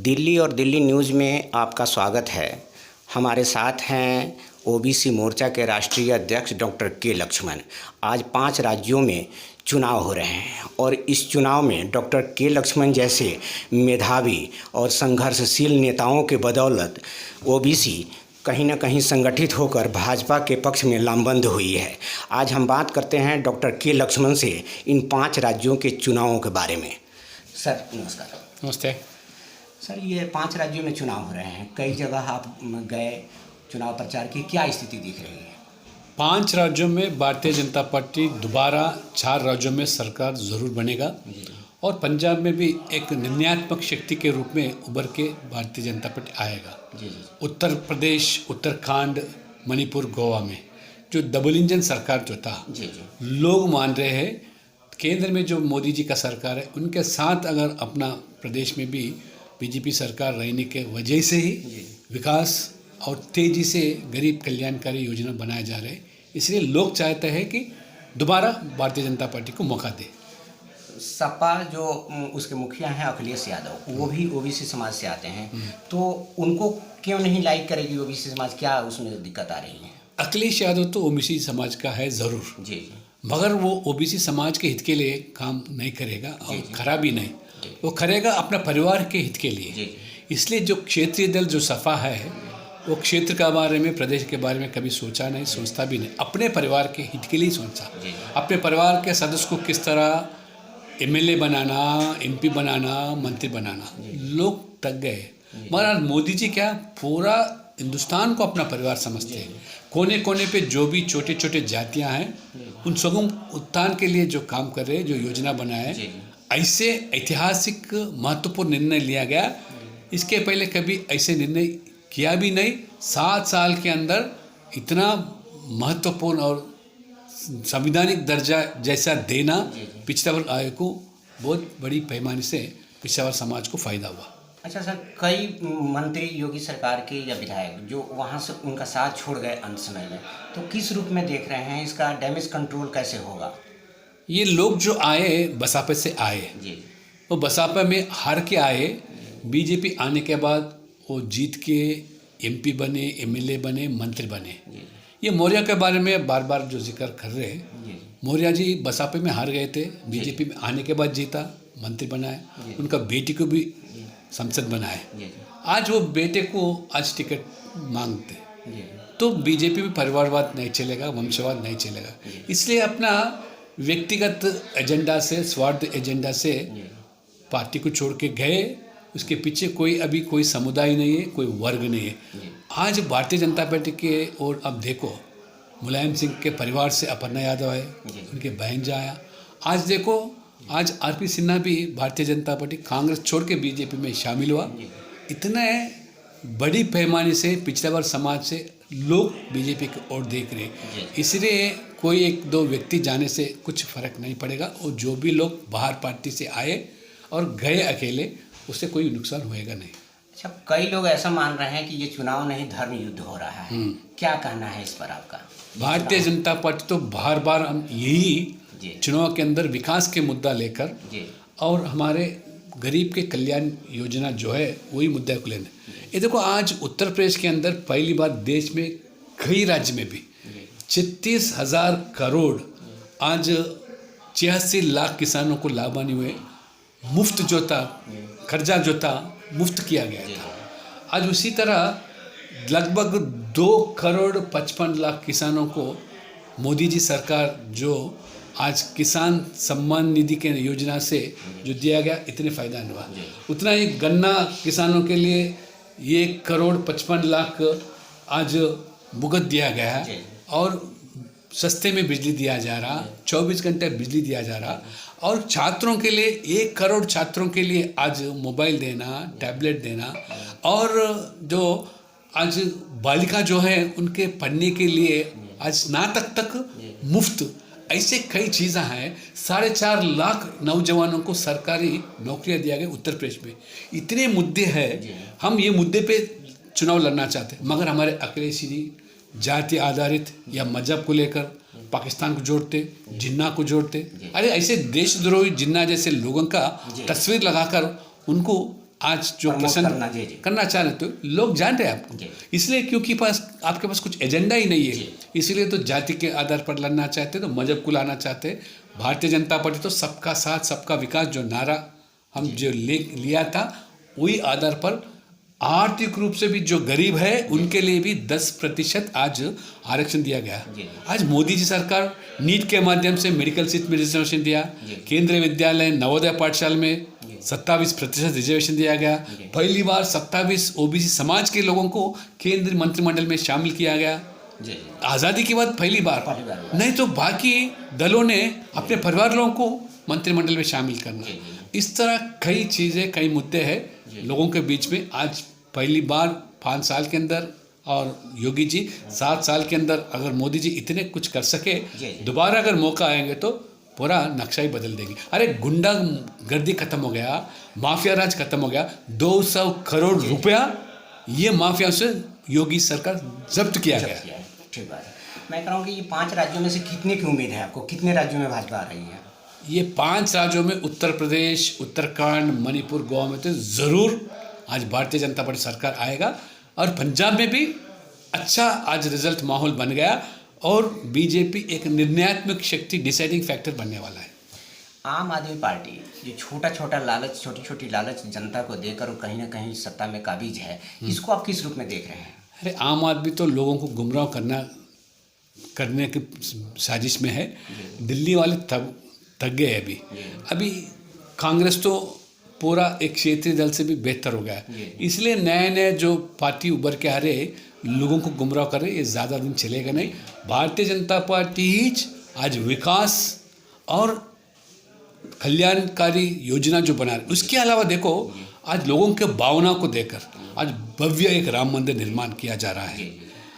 दिल्ली और दिल्ली न्यूज़ में आपका स्वागत है। हमारे साथ हैं ओबीसी मोर्चा के राष्ट्रीय अध्यक्ष डॉक्टर के लक्ष्मण। आज 5 राज्यों में चुनाव हो रहे हैं और इस चुनाव में डॉक्टर के लक्ष्मण जैसे मेधावी और संघर्षशील नेताओं के बदौलत ओबीसी कहीं ना कहीं संगठित होकर भाजपा के पक्ष में लामबंद हुई है। आज हम बात करते हैं डॉक्टर के लक्ष्मण से इन 5 राज्यों के चुनावों के बारे में। सर नमस्कार। नमस्ते सर, ये 5 राज्यों में चुनाव हो रहे हैं, कई जगह आप गए, चुनाव प्रचार की क्या स्थिति दिख रही है? 5 राज्यों में भारतीय जनता पार्टी दोबारा 4 राज्यों में सरकार ज़रूर बनेगा और पंजाब में भी एक निर्णयात्मक शक्ति के रूप में उभर के भारतीय जनता पार्टी आएगा। उत्तर प्रदेश, उत्तराखंड, मणिपुर, गोवा में जो डबल इंजन सरकार जो था, लोग मान रहे हैं केंद्र में जो मोदी जी का सरकार है उनके साथ अगर अपना प्रदेश में भी बीजेपी सरकार रहने के वजह से ही विकास और तेज़ी से गरीब कल्याणकारी योजना बनाए जा रहे हैं, इसलिए लोग चाहते हैं कि दोबारा भारतीय जनता पार्टी को मौका दे। सपा जो उसके मुखिया हैं अखिलेश यादव, वो भी ओबीसी समाज से आते हैं, तो उनको क्यों नहीं लाइक करेगी ओबीसी समाज? क्या उसमें दिक्कत आ रही है? अखिलेश यादव तो ओबीसी समाज का है ज़रूर जी, मगर वो ओबीसी समाज के हित के लिए काम नहीं करेगा और खरा भी नहीं, वो करेगा अपना परिवार के हित के लिए। इसलिए जो क्षेत्रीय दल जो सपा है वो क्षेत्र के बारे में, प्रदेश के बारे में कभी सोचा नहीं, सोचता भी नहीं, अपने परिवार के हित के लिए सोचा। अपने परिवार के सदस्य को किस तरह एमएलए बनाना, एमपी बनाना, मंत्री बनाना, लोग थक गए। मगर मोदी जी क्या पूरा हिंदुस्तान को अपना परिवार समझते हैं। कोने कोने पे जो भी छोटे छोटे जातियां हैं उन सबों उत्थान के लिए जो काम कर रहे हैं, जो योजना बनाए, ऐसे ऐतिहासिक महत्वपूर्ण निर्णय लिया गया। इसके पहले कभी ऐसे निर्णय किया भी नहीं। 7 साल के अंदर इतना महत्वपूर्ण और संवैधानिक दर्जा जैसा देना पिछड़ा वर्ग आयोग को बहुत बड़ी पैमाने से पिछड़ा वर्ग समाज को फायदा हुआ। अच्छा सर, कई मंत्री योगी सरकार के या विधायक जो वहाँ से उनका साथ छोड़ गए अंत समय में, तो किस रूप में देख रहे हैं? इसका डैमेज कंट्रोल कैसे होगा? ये लोग जो आए बसपा से आए, वो बसपा में हार के आए, बीजेपी आने के बाद वो जीत के एमपी बने, एमएलए बने, मंत्री बने। ये मौर्य के बारे में बार बार जो जिक्र कर रहे हैं, मौर्य जी बसपा में हार गए थे, बीजेपी में आने के बाद जीता, मंत्री बनाए, उनका बेटी को भी संसद बनाए। आज वो बेटे को आज टिकट मांगते, तो बीजेपी में परिवारवाद नहीं चलेगा, वंशवाद नहीं चलेगा। इसलिए अपना व्यक्तिगत एजेंडा से, स्वार्थ एजेंडा से पार्टी को छोड़ के गए। उसके पीछे अभी कोई समुदाय नहीं है, कोई वर्ग नहीं है। आज भारतीय जनता पार्टी के और अब देखो, मुलायम सिंह के परिवार से अपर्णा यादव है, उनके बहन जा आया। आज देखो, आज आरपी सिन्हा भी भारतीय जनता पार्टी कांग्रेस छोड़ के बीजेपी में शामिल हुआ। इतने बड़ी पैमाने से पिछड़ा वर्ग समाज से लोग बीजेपी की ओर देख रहे हैं। इसलिए कोई 1-2 व्यक्ति जाने से कुछ फर्क नहीं पड़ेगा, और जो भी लोग बाहर पार्टी से आए और गए अकेले, उससे कोई नुकसान होएगा नहीं। अच्छा, कई लोग ऐसा मान रहे हैं कि ये चुनाव नहीं धर्म युद्ध हो रहा है, क्या कहना है इस पर आपका? भारतीय जनता पार्टी तो बार बार हम यही चुनाव के अंदर विकास के मुद्दा लेकर और हमारे गरीब के कल्याण योजना जो है वही मुद्दा को लेना। ये देखो, आज उत्तर प्रदेश के अंदर पहली बार देश में कई राज्य में भी 36,000 करोड़ आज 86 लाख किसानों को लाभान्वित हुए। मुफ्त जो था, कर्जा जो था, मुफ्त किया गया था। आज उसी तरह लगभग 2,55,00,000 किसानों को मोदी जी सरकार जो आज किसान सम्मान निधि के योजना से जो दिया गया, इतने फ़ायदा नहीं हुआ। उतना ही गन्ना किसानों के लिए 1,55,00,000 आज मुगत दिया गया है, और सस्ते में बिजली दिया जा रहा, 24 घंटे बिजली दिया जा रहा। और छात्रों के लिए 1 करोड़ छात्रों के लिए आज मोबाइल देना, टैबलेट देना, और जो आज बालिका जो है उनके पढ़ने के लिए आज स्नातक तक मुफ्त, ऐसे कई चीज़ें हैं। 4.5 लाख नौजवानों को सरकारी नौकरियां दिया गया उत्तर प्रदेश में। इतने मुद्दे हैं, हम ये मुद्दे पे चुनाव लड़ना चाहते हैं, मगर हमारे अखिलेश जी जाति आधारित या मजहब को लेकर पाकिस्तान को जोड़ते, जिन्ना को जोड़ते। अरे ऐसे देशद्रोही जिन्ना जैसे लोगों का तस्वीर लगाकर उनको आज जो प्रमोट पसंद करना, जी, जी। करना चाह रहे तो लोग जान रहे हैं आपको, जी। इसलिए क्योंकि आपके पास कुछ एजेंडा ही नहीं है, इसलिए तो जाति के आधार पर लड़ना चाहते, तो मजहब को लाना चाहते। भारतीय जनता पार्टी तो सबका साथ सबका विकास जो नारा हम जो लिया था, वही आधार पर आर्थिक रूप से भी जो गरीब है उनके लिए भी 10% आज आरक्षण दिया गया। आज मोदी जी सरकार नीट के माध्यम से मेडिकल सीट में रिजर्वेशन दिया, केंद्रीय विद्यालय नवोदय पाठशाला में 27% रिजर्वेशन दिया गया। पहली बार 27 ओबीसी समाज के लोगों को केंद्रीय मंत्रिमंडल में शामिल किया गया। आज़ादी के बाद पहली बार, नहीं तो बाकी दलों ने अपने परिवार लोगों को मंत्रिमंडल में शामिल करना। इस तरह कई चीज़ें, कई मुद्दे हैं लोगों के बीच में। आज पहली बार 5 साल के अंदर, और योगी जी 7 साल के अंदर अगर मोदी जी इतने कुछ कर सके, दोबारा अगर मौका आएंगे तो पूरा नक्शा ही बदल देंगे। अरे गुंडा गर्दी खत्म हो गया, माफिया राज खत्म हो गया, 200 करोड़ रुपया ये माफिया से योगी सरकार जब्त किया गया। ठीक बात है। मैं कह रहा हूँ कि ये 5 राज्यों में से कितने की उम्मीद है आपको? कितने राज्यों में भाजपा आ रही है? ये 5 राज्यों में उत्तर प्रदेश, उत्तराखंड, मणिपुर, गोवा में तो ज़रूर आज भारतीय जनता पार्टी सरकार आएगा। और पंजाब में भी अच्छा आज रिजल्ट माहौल बन गया, और बीजेपी एक निर्णयात्मक शक्ति, डिसाइडिंग फैक्टर बनने वाला है। आम आदमी पार्टी जो छोटा छोटा लालच, छोटी छोटी लालच जनता को देकर और कहीं ना कहीं सत्ता में काबिज है, इसको आप किस रूप में देख रहे हैं? अरे आम आदमी तो लोगों को गुमराह करने की साजिश में है। दिल्ली वाले थक गए। अभी कांग्रेस तो पूरा एक क्षेत्रीय दल से भी बेहतर हो गया, इसलिए नए नए जो पार्टी उभर के आ रहे लोगों को गुमराह कर रहे, ये ज़्यादा दिन चलेगा नहीं। भारतीय जनता पार्टी ही आज विकास और कल्याणकारी योजना जो बना रही, उसके अलावा देखो आज लोगों के भावना को देकर आज भव्य एक राम मंदिर निर्माण किया जा रहा है,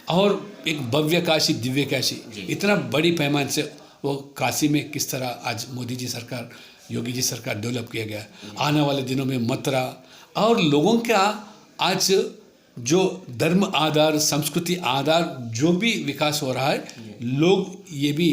और एक भव्य काशी, दिव्य काशी, इतना बड़ी पैमाने से वो काशी में किस तरह आज मोदी जी सरकार, योगी जी सरकार डेवलप किया गया। आने वाले दिनों में मथुरा, और लोगों का आज जो धर्म आधार, संस्कृति आधार जो भी विकास हो रहा है, लोग ये भी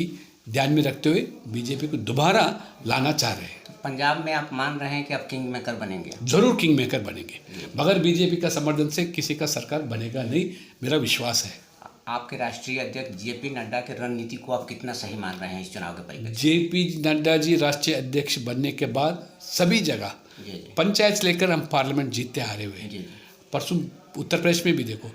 ध्यान में रखते हुए बीजेपी को दोबारा लाना चाह रहे हैं। पंजाब में आप मान रहे हैं कि आप किंग मेकर बनेंगे? जरूर किंग मेकर बनेंगे, मगर बीजेपी का समर्थन से किसी का सरकार बनेगा नहीं, मेरा विश्वास है। आपके राष्ट्रीय अध्यक्ष जेपी नड्डा की रणनीति को आप कितना सही मान रहे हैं इस चुनाव के परिप्रेक्ष्य? जेपी नड्डा जी राष्ट्रीय अध्यक्ष बनने के बाद सभी जगह पंचायत से लेकर हम पार्लियामेंट जीतते हारे हुए। परसों उत्तर प्रदेश में भी देखो,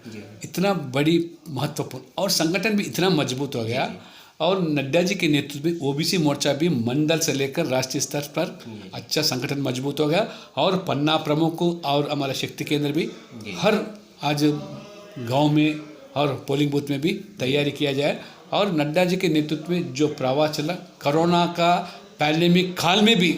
इतना बड़ी महत्वपूर्ण, और संगठन भी इतना मजबूत हो गया। और नड्डा जी के नेतृत्व में ओबीसी मोर्चा भी मंडल से लेकर राष्ट्रीय स्तर पर अच्छा संगठन मजबूत हो गया। और पन्ना प्रमुख और हमारा शक्ति केंद्र भी हर आज गांव में और पोलिंग बूथ में भी तैयारी किया जाए। और नड्डा जी के नेतृत्व में जो प्रवास चला, कोरोना का पैंडेमिक काल में भी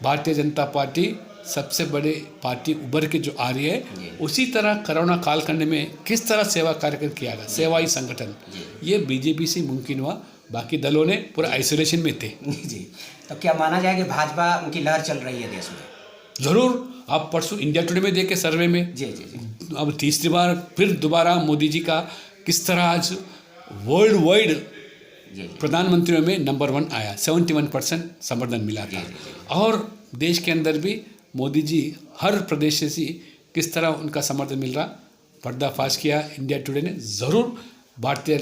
भारतीय जनता पार्टी सबसे बड़े पार्टी उभर के जो आ रही है, उसी तरह कोरोना काल करने में किस तरह सेवा कार्यक्रम किया गया, सेवाई संगठन, ये बीजेपी से मुमकिन हुआ। बाकी दलों ने पूरा आइसोलेशन में थे। जी, तो क्या माना जाए कि भाजपा उनकी लहर चल रही है देश में? जरूर। आप परसों इंडिया टुडे में देखे सर्वे में, जी, अब तीसरी बार फिर दोबारा मोदी जी का किस तरह आज वर्ल्ड वाइड प्रधानमंत्रियों में नंबर 1 आया, 71% समर्थन मिला था। और देश के अंदर भी मोदी जी हर प्रदेश से किस तरह उनका समर्थन मिल रहा, पर्दाफाश किया इंडिया टुडे ने। ज़रूर भारतीय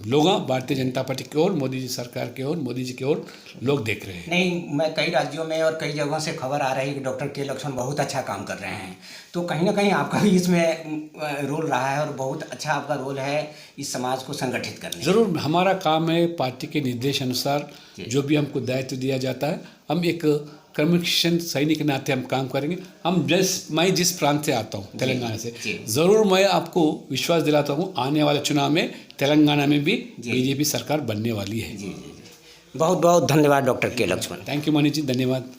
लोग भारतीय जनता पार्टी की ओर, मोदी जी सरकार की ओर, मोदी जी की ओर लोग देख रहे हैं। नहीं, मैं कई राज्यों में और कई जगहों से खबर आ रही है कि डॉक्टर के लक्ष्मण बहुत अच्छा काम कर रहे हैं, तो कहीं ना कहीं आपका भी इसमें रोल रहा है, और बहुत अच्छा आपका रोल है इस समाज को संगठित करने। ज़रूर, हमारा काम है पार्टी के निर्देश अनुसार जो भी हमको दायित्व दिया जाता है, हम एक कम्युनिकेशन सैनिक के नाते हम काम करेंगे। मैं जिस प्रांत से आता हूँ, तेलंगाना से, ज़रूर मैं आपको विश्वास दिलाता हूँ आने वाले चुनाव में तेलंगाना में भी बीजेपी सरकार बनने वाली है। बहुत बहुत धन्यवाद डॉक्टर के लक्ष्मण। थैंक यू मनीष जी, धन्यवाद।